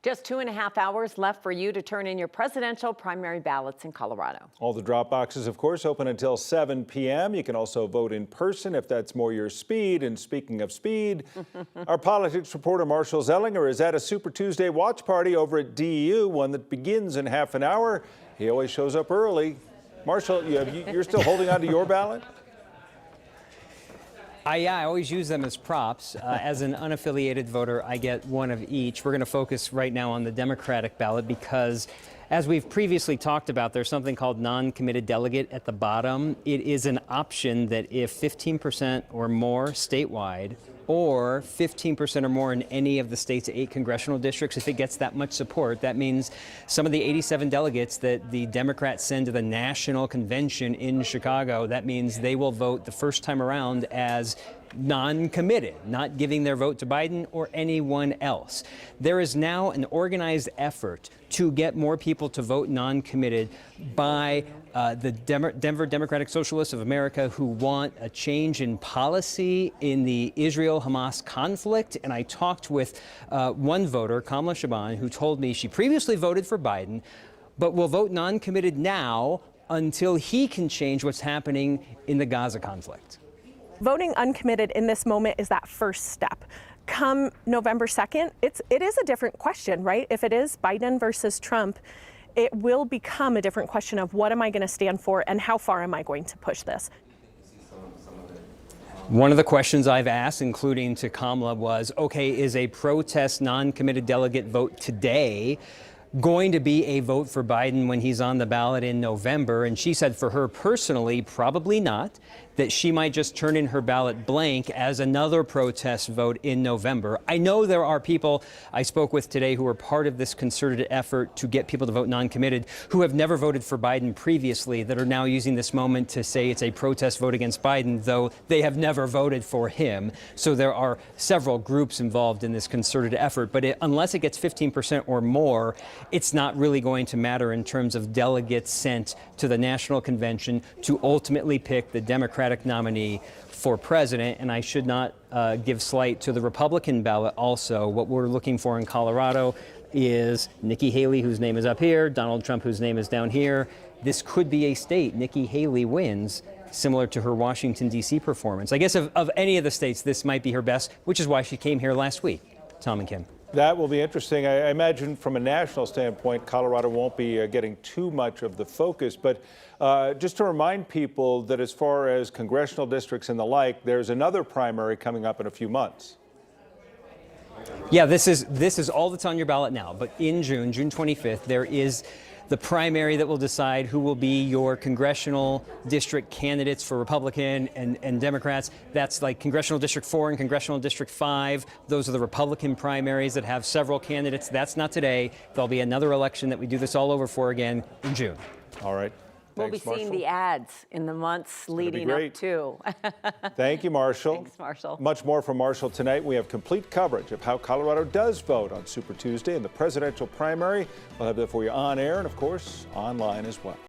Just 2.5 hours left for you to turn in your presidential primary ballots in Colorado. All the drop boxes, of course, open until 7 p.m. You can also vote in person if that's more your speed. And speaking of speed, our politics reporter Marshall Zellinger is at a Super Tuesday watch party over at DU, one that begins in half an hour. He always shows up early. Marshall, you're still holding on to your ballot? Yeah, I always use them as props. As an unaffiliated voter, I get one of each. We're going to focus right now on the Democratic ballot because, as we've previously talked about, there's something called non-committed delegate at the bottom. It is an option that if 15% or more statewide, or 15% or more in any of the state's 8 congressional districts, if it gets that much support, that means some of the 87 delegates that the Democrats send to the national convention in Chicago, that means they will vote the first time around as non-committed, not giving their vote to Biden or anyone else. There is now an organized effort to get more people to vote non-committed by the Denver Democratic Socialists of America, who want a change in policy in the Israel-Hamas conflict. And I talked with one voter, Kamala Shaban, who told me she previously voted for Biden, but will vote non-committed now until he can change what's happening in the Gaza conflict. Voting uncommitted in this moment is that first step. Come November 2nd, it is a different question, right? If it is Biden versus Trump, it will become a different question of what am I going to stand for and how far am I going to push this? One of the questions I've asked, including to Kamala, was, okay, is a protest non-committed delegate vote today going to be a vote for Biden when he's on the ballot in November? And she said for her personally, probably not, that she might just turn in her ballot blank as another protest vote in November. I know there are people I spoke with today who are part of this concerted effort to get people to vote non-committed who have never voted for Biden previously, that are now using this moment to say it's a protest vote against Biden, though they have never voted for him. So there are several groups involved in this concerted effort, but unless it gets 15% or more, it's not really going to matter in terms of delegates sent to the national convention to ultimately pick the Democratic nominee for president. And I should not give slight to the Republican ballot also. What we're looking for in Colorado is Nikki Haley, whose name is up here, Donald Trump, whose name is down here. This could be a state Nikki Haley wins, similar to her Washington, D.C. performance. I guess of any of the states, this might be her best, which is why she came here last week. Tom and Kim. That will be interesting. I imagine from a national standpoint, Colorado won't be getting too much of the focus. But just to remind people that as far as congressional districts and the like, there's another primary coming up in a few months. Yeah, this is all that's on your ballot now. But in June 25th, there is the primary that will decide who will be your congressional district candidates for Republican and Democrats. That's like Congressional District 4 and Congressional District 5. Those are the Republican primaries that have several candidates. That's not today. There'll be another election that we do this all over for again in June. All right. We'll be seeing the ads in the months leading up to. Thank you, Marshall. Thanks, Marshall. Much more from Marshall tonight. We have complete coverage of how Colorado does vote on Super Tuesday in the presidential primary. We'll have that for you on air and, of course, online as well.